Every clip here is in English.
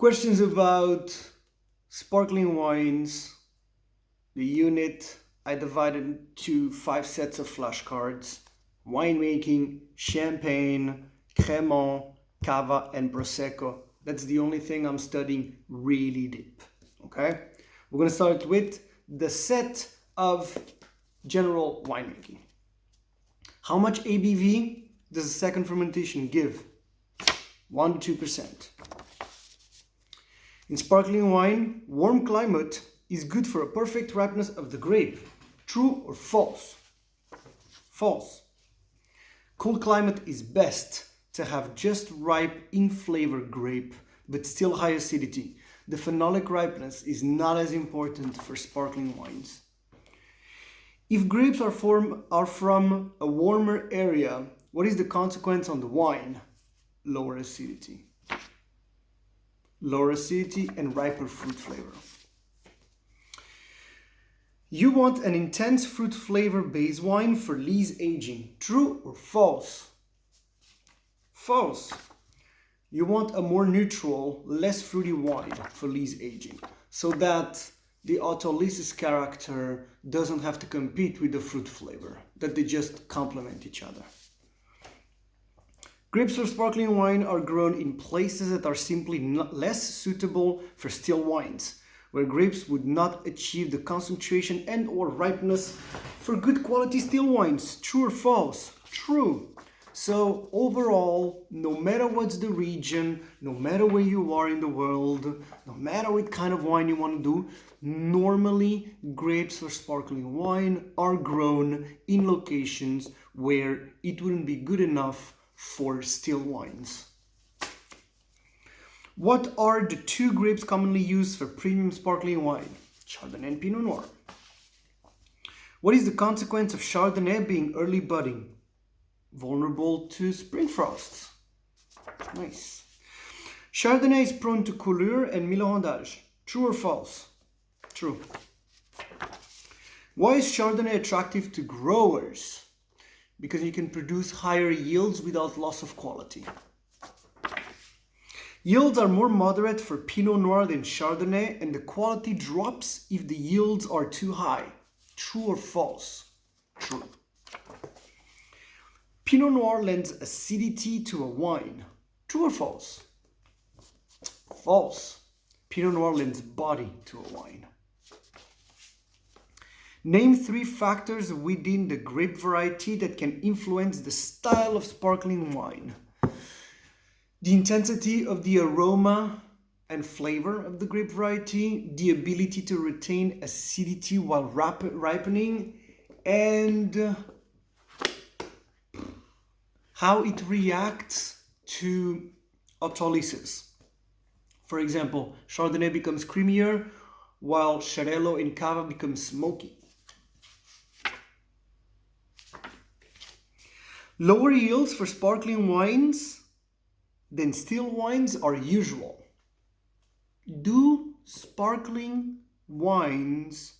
Questions about sparkling wines. The unit I divided into 5 sets of flashcards: winemaking, champagne, Cremants, Cava, and Prosecco. That's the only thing I'm studying really deep. Okay? We're going to start with the set of general winemaking. How much ABV does a second fermentation give? 1 to 2%. In sparkling wine, warm climate is good for a perfect ripeness of the grape. True or false? False. Cool climate is best to have just ripe in flavor grape, but still high acidity. The phenolic ripeness is not as important for sparkling wines. If grapes are from a warmer area, what is the consequence on the wine? Lower acidity. Lower acidity and riper fruit flavor. You want an intense fruit flavor base wine for lees aging. True or false? False. You want a more neutral, less fruity wine for lees aging, so that the autolysis character doesn't have to compete with the fruit flavor, that they just complement each other. Grapes for sparkling wine are grown in places that are simply less suitable for still wines, where grapes would not achieve the concentration and or ripeness for good quality still wines. True or false? True. So overall, no matter what's the region, no matter where you are in the world, no matter what kind of wine you want to do, normally grapes for sparkling wine are grown in locations where it wouldn't be good enough for still wines. What are the 2 grapes commonly used for premium sparkling wine? Chardonnay and Pinot Noir. What is the consequence of Chardonnay being early budding? Vulnerable to spring frosts. Nice. Chardonnay is prone to coulure and millerandage. True or false? True. Why is Chardonnay attractive to growers? Because you can produce higher yields without loss of quality. Yields are more moderate for Pinot Noir than Chardonnay, and the quality drops if the yields are too high. True or false? True. Pinot Noir lends acidity to a wine. True or false? False. Pinot Noir lends body to a wine. Name 3 factors within the grape variety that can influence the style of sparkling wine. The intensity of the aroma and flavor of the grape variety, the ability to retain acidity while ripening, and how it reacts to autolysis. For example, Chardonnay becomes creamier while Xarel·lo and Cava become smoky. Lower yields for sparkling wines than still wines are usual. Do sparkling wines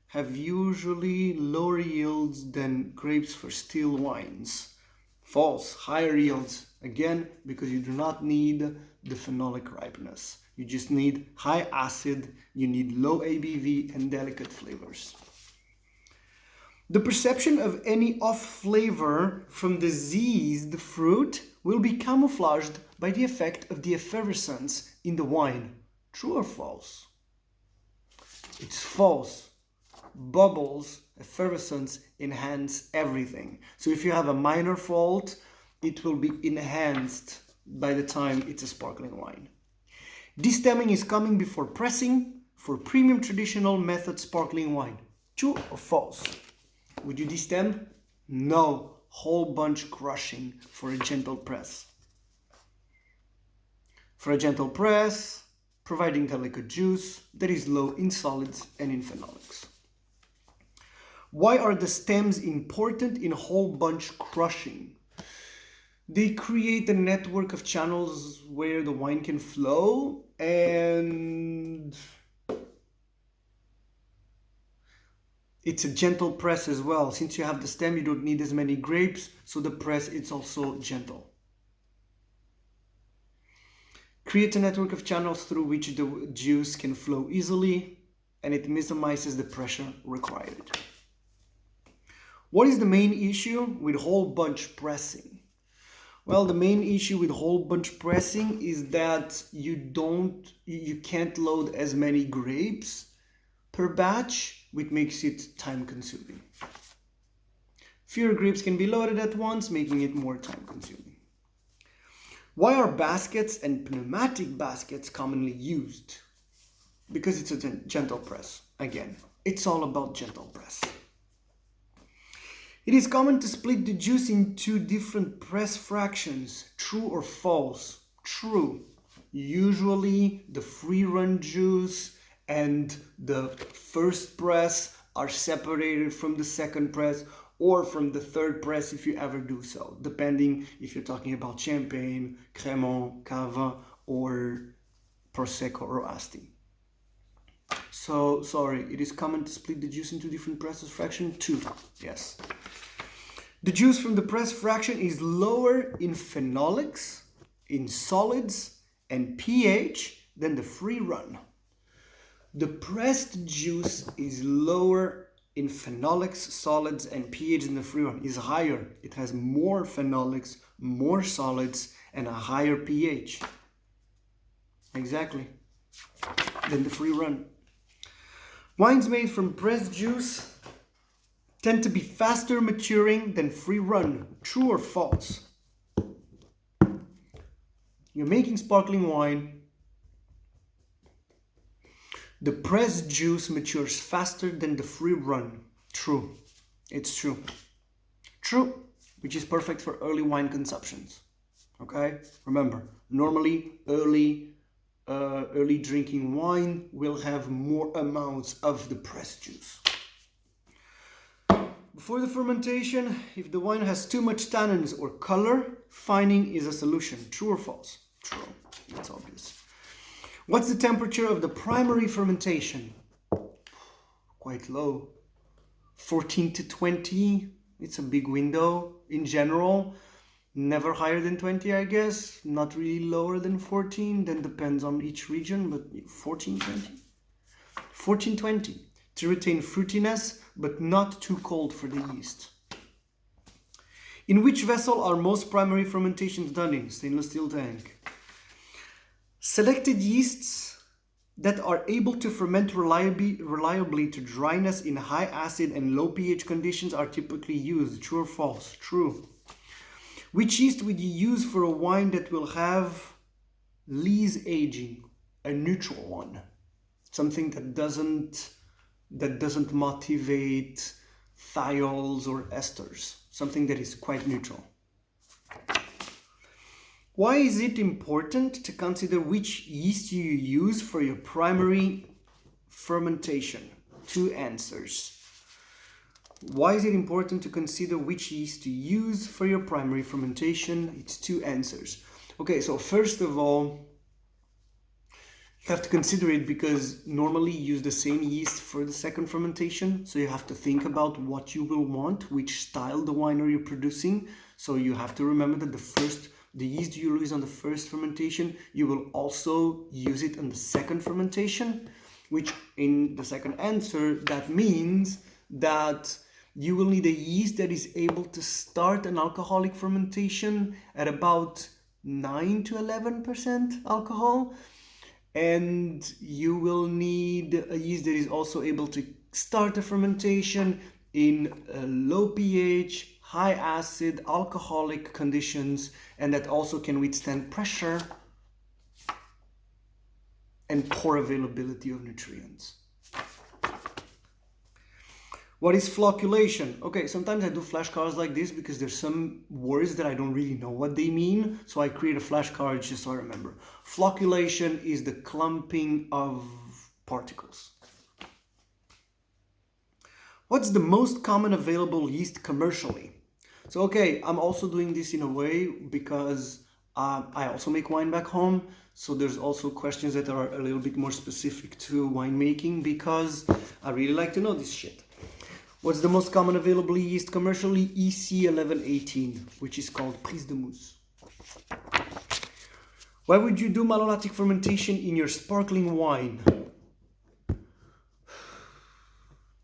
have usually lower yields than grapes for still wines? False. Higher yields. Again, because you do not need the phenolic ripeness. You just need high acid, you need low ABV and delicate flavors. The perception of any off flavor from diseased fruit will be camouflaged by the effect of the effervescence in the wine. True or false? It's false. Bubbles, effervescence enhance everything. So if you have a minor fault, it will be enhanced by the time it's a sparkling wine. Destemming is coming before pressing for premium traditional method sparkling wine. True or false? Would you destem? No. Whole bunch crushing for a gentle press. For a gentle press, providing delicate juice that is low in solids and in phenolics. Why are the stems important in whole bunch crushing? They create a network of channels where the wine can flow, and it's a gentle press as well. Since you have the stem, you don't need as many grapes, so the press is also gentle. creates a network of channels through which the juice can flow easily, and it minimizes the pressure required. What is the main issue with whole bunch pressing? Well, the main issue with whole bunch pressing is that you can't load as many grapes per batch, which makes it time consuming. Fewer grapes can be loaded at once, making it more time consuming. Why are baskets and pneumatic baskets commonly used? Because it's a gentle press. Again, it's all about gentle press. It is common to split the juice into different press fractions. True or false? True. Usually the free run juice and the first press are separated from the second press or from the third press if you ever do so, depending if you're talking about champagne, Cremants, Cava, or Prosecco or Asti. So, sorry, it is common to split the juice into different presses fraction? 2, yes. The juice from the press fraction is lower in phenolics, in solids, and pH than the free run. The pressed juice is lower in phenolics, solids, and pH than the free run. Is higher. It has more phenolics, more solids, and a higher pH. Exactly. Than the free run. Wines made from pressed juice tend to be faster maturing than free run. True or false? You're making sparkling wine. The pressed juice matures faster than the free run. True. It's true. True, which is perfect for early wine consumptions. Okay? Remember, normally early drinking wine will have more amounts of the pressed juice. Before the fermentation, if the wine has too much tannins or color, fining is a solution. True or false? True. That's obvious. What's the temperature of the primary fermentation? Quite low. 14 to 20. It's a big window in general. Never higher than 20, I guess. Not really lower than 14. Then depends on each region, but 14, 20. 14, 20. To retain fruitiness, but not too cold for the yeast. In which vessel are most primary fermentations done in? Stainless steel tank. Selected yeasts that are able to ferment reliably to dryness in high acid and low pH conditions are typically used. True or false? True. Which yeast would you use for a wine that will have lees aging? A neutral one. Something that doesn't motivate thiols or esters. Something that is quite neutral. Why is it important to consider which yeast you use for your primary fermentation? 2 answers. Why is it important to consider which yeast to use for your primary fermentation? It's 2 answers. Okay, so first of all, you have to consider it because normally you use the same yeast for the second fermentation. So you have to think about what you will want, which style the wine are you producing. So you have to remember that the yeast you use on the first fermentation, you will also use it on the second fermentation, which in the second answer, that means that you will need a yeast that is able to start an alcoholic fermentation at about 9 to 11% alcohol. And you will need a yeast that is also able to start a fermentation in low pH, high acid, alcoholic conditions, and that also can withstand pressure and poor availability of nutrients. What is flocculation? Okay, sometimes I do flashcards like this because there's some words that I don't really know what they mean, so I create a flashcard just so I remember. Flocculation is the clumping of particles. What's the most common available yeast commercially? So okay, I'm also doing this in a way because I also make wine back home, so there's also questions that are a little bit more specific to winemaking because I really like to know this shit. What's the most common available yeast commercially? EC1118, which is called Prise de Mousse. Why would you do malolactic fermentation in your sparkling wine?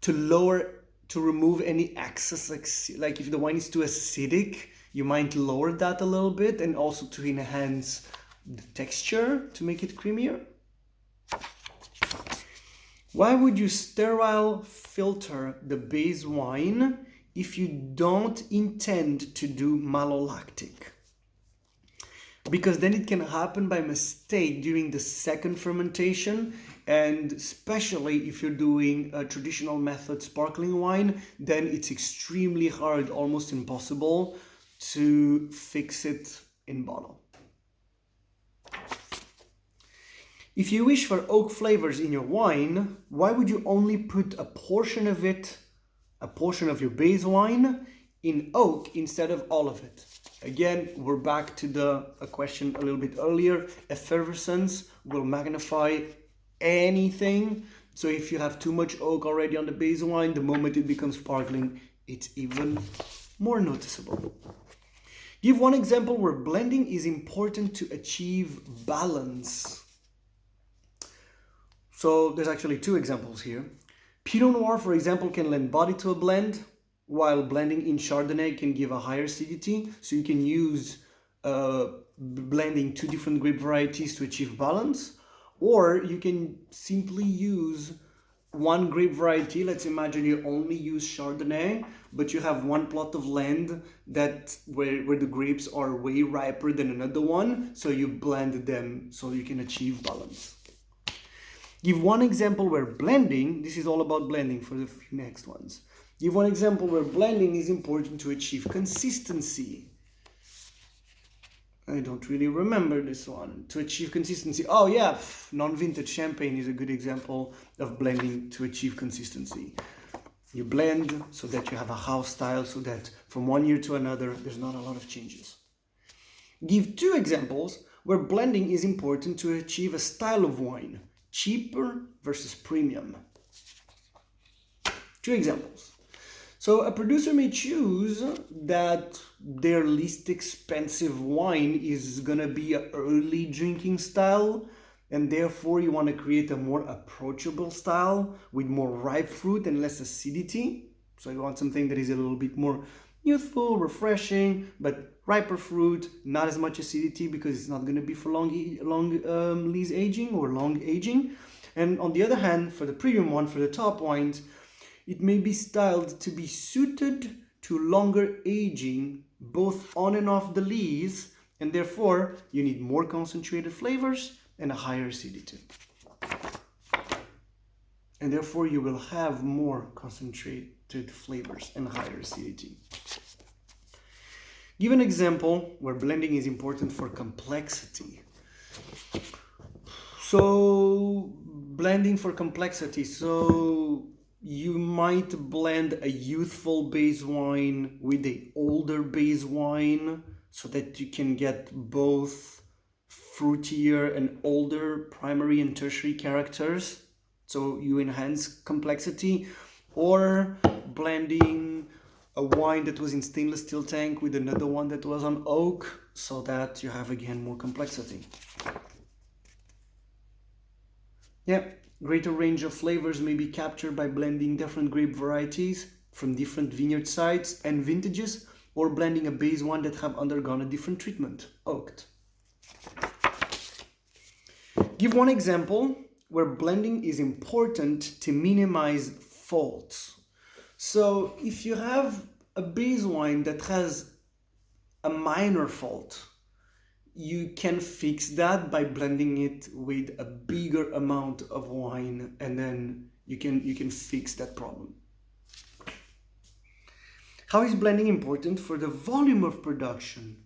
To remove any excess, like if the wine is too acidic, you might lower that a little bit, and also to enhance the texture, to make it creamier. Why would you sterile filter the base wine if you don't intend to do malolactic? Because then it can happen by mistake during the second fermentation, and especially if you're doing a traditional method sparkling wine, then it's extremely hard, almost impossible, to fix it in bottle. If you wish for oak flavors in your wine, why would you only put a portion of your base wine, in oak instead of all of it? Again, we're back to a question a little bit earlier. Effervescence will magnify anything. So if you have too much oak already on the base wine, the moment it becomes sparkling, it's even more noticeable. Give one example where blending is important to achieve balance. So there's actually two examples here. Pinot Noir, for example, can lend body to a blend, while blending in Chardonnay can give a higher acidity. So you can use blending two different grape varieties to achieve balance. Or you can simply use one grape variety. Let's imagine you only use Chardonnay, but you have one plot of land where the grapes are way riper than another one. So you blend them so you can achieve balance. Give one example where blending, this is all about blending for the next ones. Give one example where blending is important to achieve consistency. I don't really remember this one. To achieve consistency. Oh yeah, non-vintage champagne is a good example of blending to achieve consistency. You blend so that you have a house style, so that from one year to another, there's not a lot of changes. Give two examples where blending is important to achieve a style of wine. Cheaper versus premium. Two examples. So a producer may choose that their least expensive wine is gonna be an early drinking style, and therefore you want to create a more approachable style with more ripe fruit and less acidity. So you want something that is a little bit more youthful, refreshing, but riper fruit, not as much acidity because it's not going to be for long lees aging or long aging. And on the other hand, for the premium one, for the top wines, it may be styled to be suited to longer aging, both on and off the lees, and therefore you need more concentrated flavors and a higher acidity. And therefore you will have more concentrated flavors and higher acidity. Give an example where blending is important for complexity. So, blending for complexity. So, you might blend a youthful base wine with an older base wine so that you can get both fruitier and older primary and tertiary characters. So, you enhance complexity. Or blending a wine that was in stainless steel tank with another one that was on oak, so that you have again more complexity. Yeah, greater range of flavors may be captured by blending different grape varieties from different vineyard sites and vintages, or blending a base wine that have undergone a different treatment, oaked. Give one example where blending is important to minimize faults. So if you have a base wine that has a minor fault, you can fix that by blending it with a bigger amount of wine, and then you can fix that problem. How is blending important for the volume of production?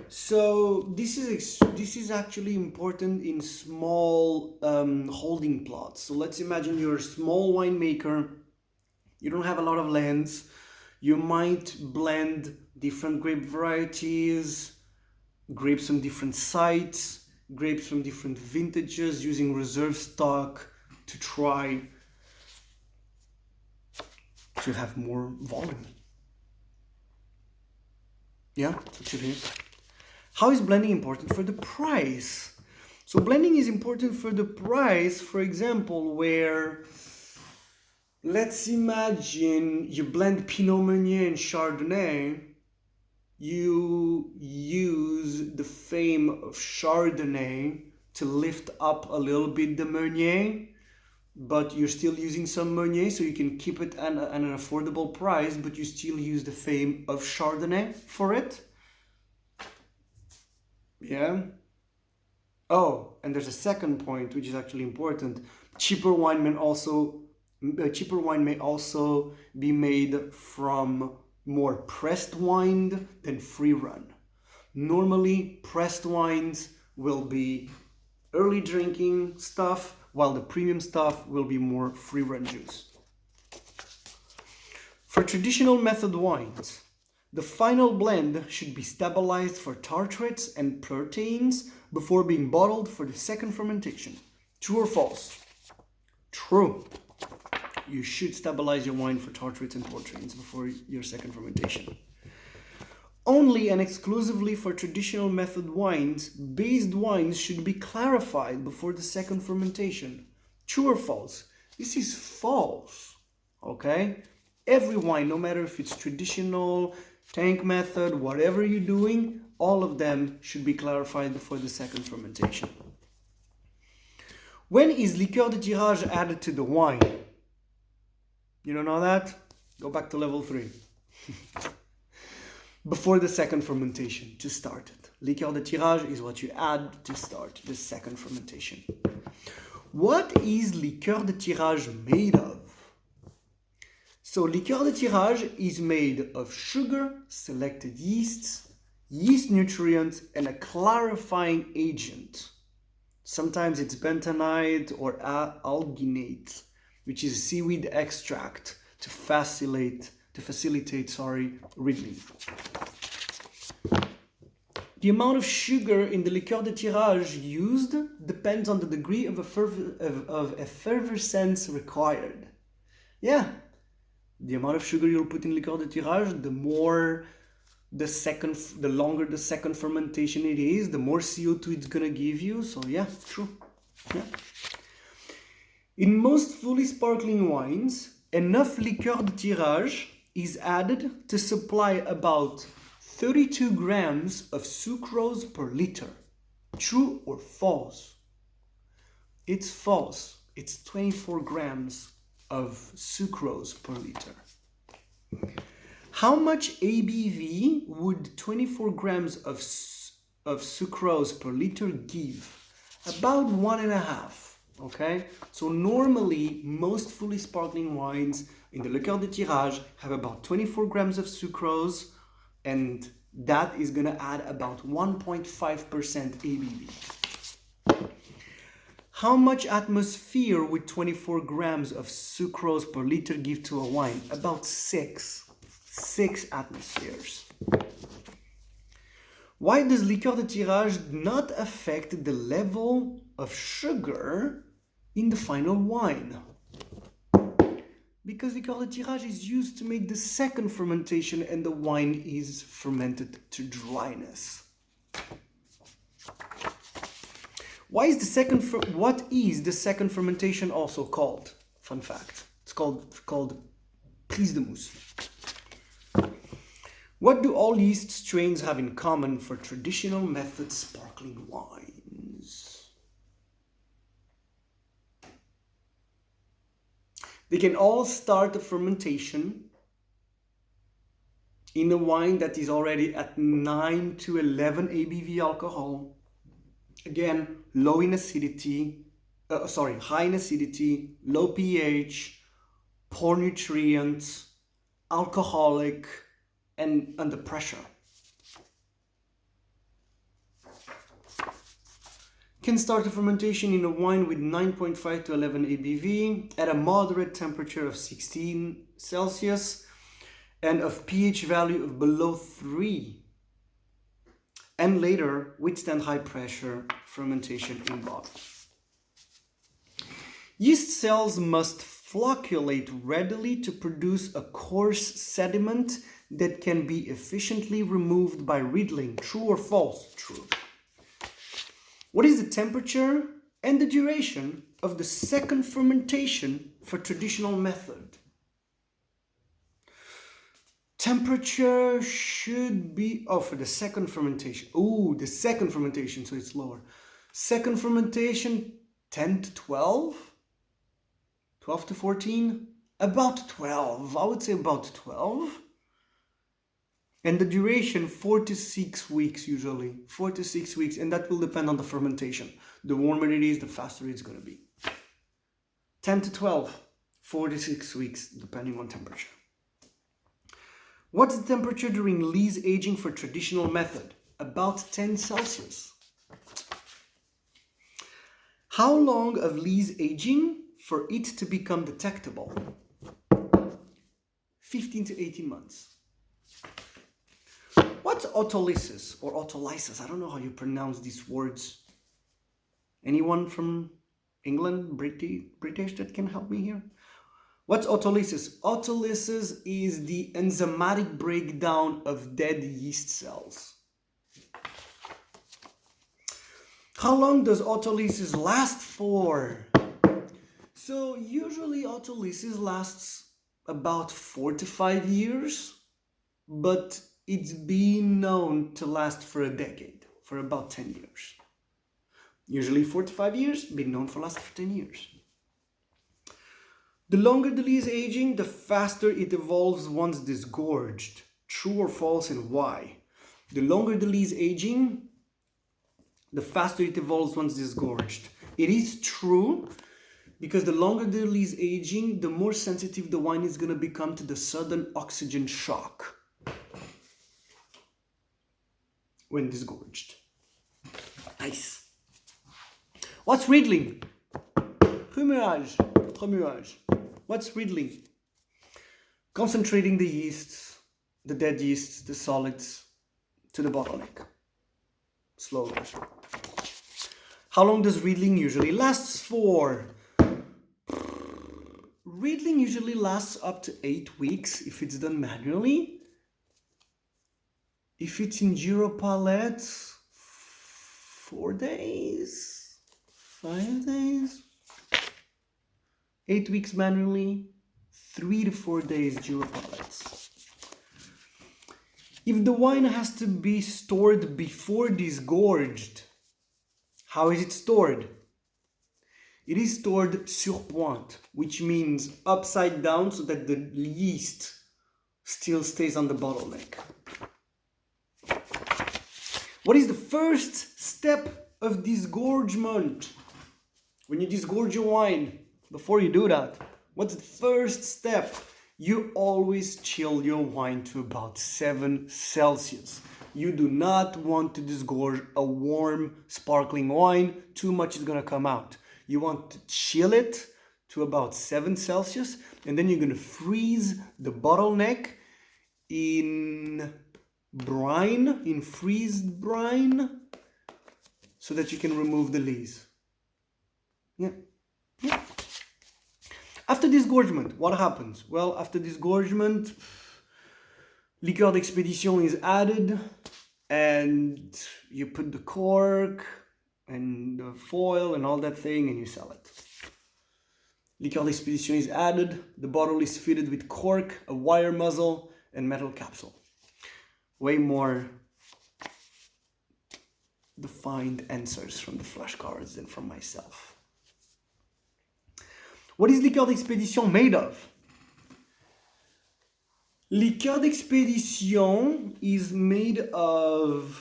So this is actually important in small holding plots. So let's imagine you're a small winemaker. You don't have a lot of lands. You might blend different grape varieties, grapes from different sites, grapes from different vintages, using reserve stock to try to have more volume. Yeah, that's what it is. How is blending important for the price? So blending is important for the price, for example, where let's imagine you blend Pinot Meunier and Chardonnay. You use the fame of Chardonnay to lift up a little bit the Meunier, but you're still using some Meunier, so you can keep it at an affordable price, but you still use the fame of Chardonnay for it. Yeah. Oh, and there's a second point which is actually important. Cheaper wine may also be made from more pressed wine than free run. Normally, pressed wines will be early drinking stuff, while the premium stuff will be more free run juice. For traditional method wines, the final blend should be stabilized for tartrates and proteins before being bottled for the second fermentation. True or false? True. You should stabilize your wine for tartrates and proteins before your second fermentation. Only and exclusively for traditional method wines, based wines should be clarified before the second fermentation. True or false? This is false, okay? Every wine, no matter if it's traditional, tank method, whatever you're doing, all of them should be clarified before the second fermentation. When is liqueur de tirage added to the wine? You don't know that? Go back to level 3. Before the second fermentation, to start it. Liqueur de tirage is what you add to start the second fermentation. What is liqueur de tirage made of? So liqueur de tirage is made of sugar, selected yeasts, yeast nutrients, and a clarifying agent. Sometimes it's bentonite or alginate, which is seaweed extract to facilitate riddling. The amount of sugar in the liqueur de tirage used depends on the degree of effervescence required. Yeah, the amount of sugar you'll put in liqueur de tirage, the longer the second fermentation it is, the more CO2 it's gonna give you. So yeah, true. Yeah. In most fully sparkling wines, enough liqueur de tirage is added to supply about 32 grams of sucrose per liter. True or false? It's false. It's 24 grams of sucrose per liter. How much ABV would 24 grams of sucrose per liter give? About 1.5. Okay, so normally most fully sparkling wines in the liqueur de tirage have about 24 grams of sucrose, and that is gonna add about 1.5% ABV. How much atmosphere would 24 grams of sucrose per liter give to a wine? About 6 atmospheres. Why does liqueur de tirage not affect the level of sugar in the final wine? Because liqueur de tirage is used to make the second fermentation and the wine is fermented to dryness. What is the second fermentation also called? Fun fact. It's called prise de mousse. What do all yeast strains have in common for traditional method sparkling wines? They can all start a fermentation in a wine that is already at 9 to 11 ABV alcohol. Again, high in acidity, low pH, poor nutrients, alcoholic, and under pressure. Can start a fermentation in a wine with 9.5 to 11 ABV at a moderate temperature of 16 Celsius and of pH value of below 3, and later withstand high pressure fermentation in bottle. Yeast cells must flocculate readily to produce a coarse sediment that can be efficiently removed by riddling. True or false? True. What is the temperature and the duration of the second fermentation for traditional method? Temperature should be, for the second fermentation. Oh, the second fermentation, so it's lower. Second fermentation, 10 to 12? 12 to 14? About 12. I would say about 12. And the duration, 4 to 6 weeks usually. 4 to 6 weeks, and that will depend on the fermentation. The warmer it is, the faster it's going to be. 10 to 12, 4 to 6 weeks, depending on temperature. What's the temperature during lees aging for traditional method? About 10 Celsius. How long of lees aging for it to become detectable? 15 to 18 months. What's autolysis or autolysis? I don't know how you pronounce these words. Anyone from England, British that can help me here? What's autolysis? Autolysis is the enzymatic breakdown of dead yeast cells. How long does autolysis last for? So usually autolysis lasts about 4 to 5 years, but it's been known to last for a decade, for about 10 years. Usually 4 to 5 years, been known for last for 10 years. The longer the lees aging, the faster it evolves once disgorged. True or false, and why? The longer the lees aging, the faster it evolves once disgorged. It is true, because the longer the lees aging, the more sensitive the wine is going to become to the sudden oxygen shock when disgorged. Nice. What's riddling? Remuage. What's riddling? Concentrating the yeasts, the dead yeasts, the solids to the bottleneck. Slowly. How long does riddling usually lasts for? Riddling usually lasts up to 8 weeks if it's done manually. If it's in gyro pallets, 4 days, 5 days. 8 weeks manually, 3 to 4 days gyro pallets. If the wine has to be stored before disgorged, how is it stored? It is stored sur pointe, which means upside down so that the yeast still stays on the bottleneck. What is the first step of disgorgement? When you disgorge your wine, before you do that, what's the first step? You always chill your wine to about 7 Celsius. You do not want to disgorge a warm sparkling wine. Too much is going to come out. You want to chill it to about 7 Celsius, and then you're going to freeze the bottleneck in brine, in freezed brine, so that you can remove the lees. Yeah. After disgorgement, what happens? Well, after disgorgement, liqueur d'expédition is added, and you put the cork and the foil and all that thing, and you sell it. Liqueur d'expédition is added, the bottle is fitted with cork, a wire muzzle, and metal capsule. Way more defined answers from the flashcards than from myself. What is liqueur d'expédition made of? Liqueur d'expédition is made of...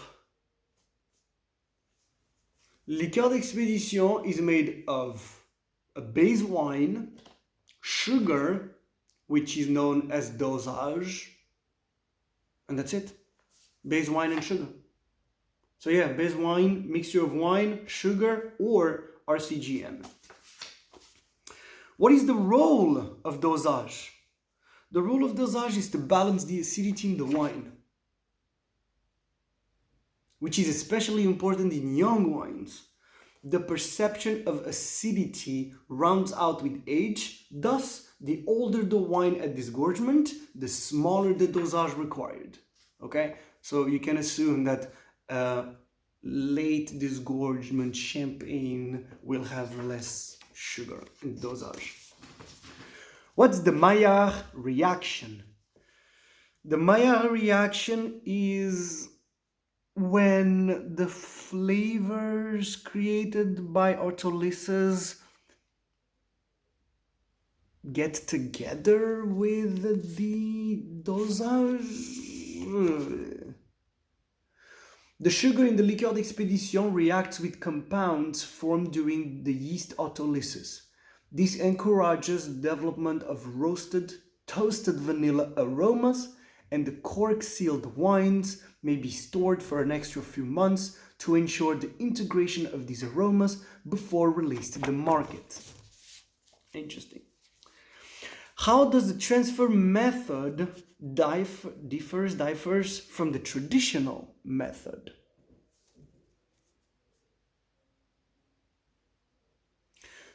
Liqueur d'expédition is made of a base wine, sugar, which is known as dosage, and that's it. Base wine and sugar. So yeah, base wine, mixture of wine, sugar, or RCGM. What is the role of dosage? The role of dosage is to balance the acidity in the wine, which is especially important in young wines. The perception of acidity rounds out with age. Thus, the older the wine at disgorgement, the smaller the dosage required. Okay? So you can assume that late disgorgement champagne will have less sugar in dosage. What's the Maillard reaction? The Maillard reaction is when the flavors created by autolysis get together with the dosage. The sugar in the liqueur d'expédition reacts with compounds formed during the yeast autolysis. This encourages the development of roasted, toasted vanilla aromas, and the cork-sealed wines may be stored for an extra few months to ensure the integration of these aromas before release to the market. Interesting. How does the transfer method differs from the traditional method?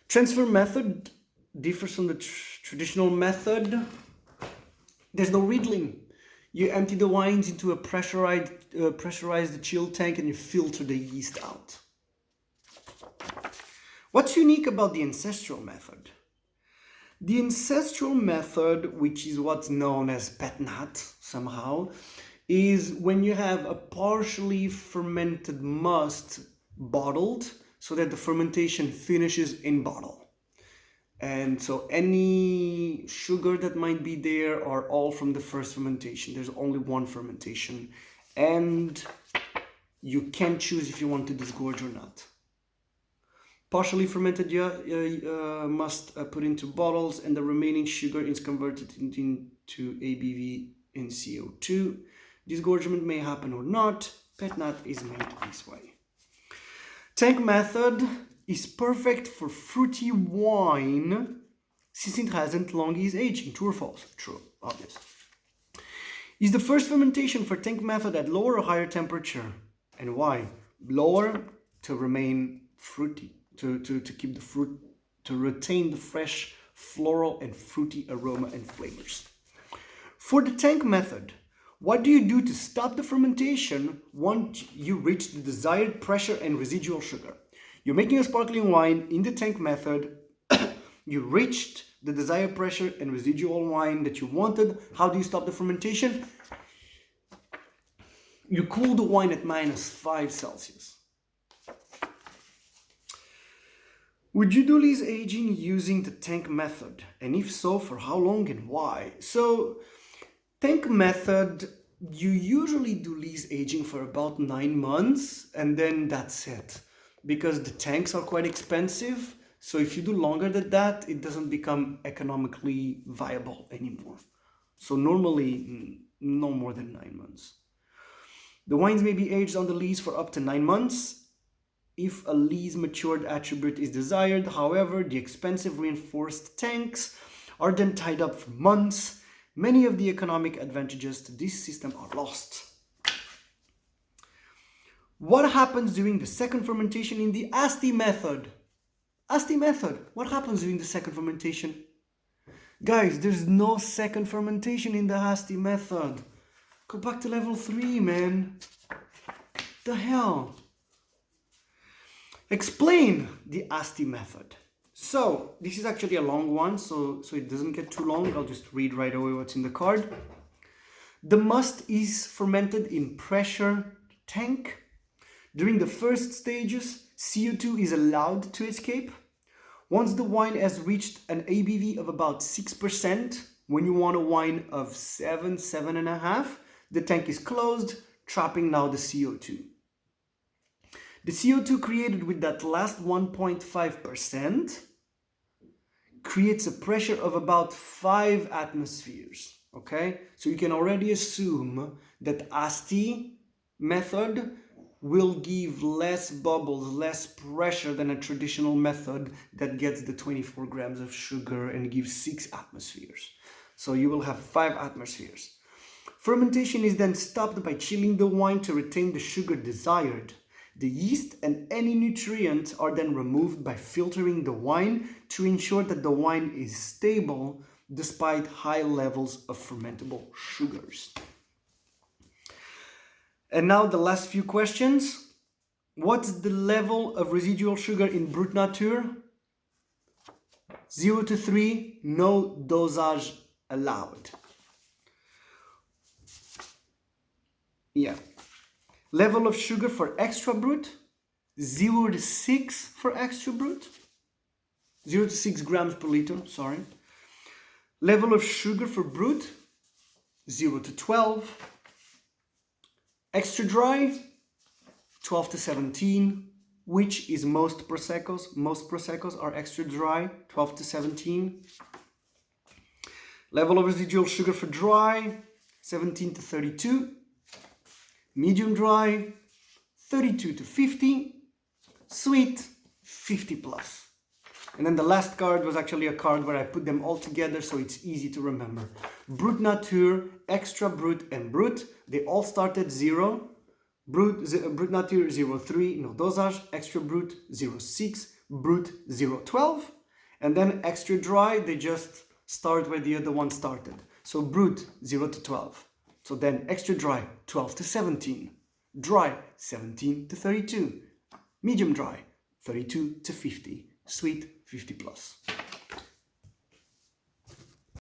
Transfer method differs from the traditional method. There's no riddling. You empty the wines into a pressurized chill tank and you filter the yeast out. What's unique about the ancestral method? The ancestral method, which is what's known as Pneumatic somehow, is when you have a partially fermented must bottled so that the fermentation finishes in bottle. And so any sugar that might be there are all from the first fermentation. There's only one fermentation. And you can choose if you want to disgorge or not. Partially fermented must put into bottles, and the remaining sugar is converted into ABV and CO2. Disgorgement may happen or not. Petnat is made this way. Tank method is perfect for fruity wine since it hasn't long yeast aging. True or false? True, obvious. Is the first fermentation for tank method at lower or higher temperature? And why? Lower to remain fruity. To keep the fruit, to retain the fresh floral and fruity aroma and flavors. For the tank method, what do you do to stop the fermentation once you reach the desired pressure and residual sugar? You're making a sparkling wine in the tank method. You reached the desired pressure and residual wine that you wanted. How do you stop the fermentation? You cool the wine at -5°C. Would you do lees aging using the tank method? And if so, for how long and why? So, tank method, you usually do lees aging for about 9 months, and then that's it. Because the tanks are quite expensive, so if you do longer than that, it doesn't become economically viable anymore. So normally, no more than 9 months. The wines may be aged on the lees for up to 9 months. If a lees matured attribute is desired, however, the expensive reinforced tanks are then tied up for months. Many of the economic advantages to this system are lost. What happens during the second fermentation in the Asti method? Asti method, what happens during the second fermentation? Guys, there's no second fermentation in the Asti method. Go back to level 3, man. The hell? Explain the Asti method. So, this is actually a long one, so it doesn't get too long. I'll just read right away what's in the card. The must is fermented in pressure tank. During the first stages, CO2 is allowed to escape. Once the wine has reached an ABV of about 6%, when you want a wine of 7.5, the tank is closed, trapping now the CO2. The CO2 created with that last 1.5% creates a pressure of about 5 atmospheres, okay? So you can already assume that Asti method will give less bubbles, less pressure than a traditional method that gets the 24 grams of sugar and gives 6 atmospheres. So you will have 5 atmospheres. Fermentation is then stopped by chilling the wine to retain the sugar desired. The yeast and any nutrients are then removed by filtering the wine to ensure that the wine is stable despite high levels of fermentable sugars. And now the last few questions. What's the level of residual sugar in Brut Nature? 0 to 3, no dosage allowed. Yeah. Level of sugar for Extra Brut? 0 to 6 for Extra Brut. 0 to 6 grams per liter, sorry. Level of sugar for Brut? 0 to 12. Extra Dry? 12 to 17. Which is most Proseccos? Most Proseccos are Extra Dry, 12 to 17. Level of residual sugar for Dry? 17 to 32. Medium Dry? 32 to 50. Sweet? 50 plus. And then the last card was actually a card where I put them all together so it's easy to remember. Brut Nature, Extra Brut, and Brut, they all start at 0. Brut Nature 0.3, no dosage. Extra Brut 0.6, Brut 0.12. And then Extra Dry, they just start where the other one started. So Brut 0 to 12. So then Extra Dry 12 to 17. Dry 17 to 32. Medium Dry 32 to 50. Sweet 50 plus.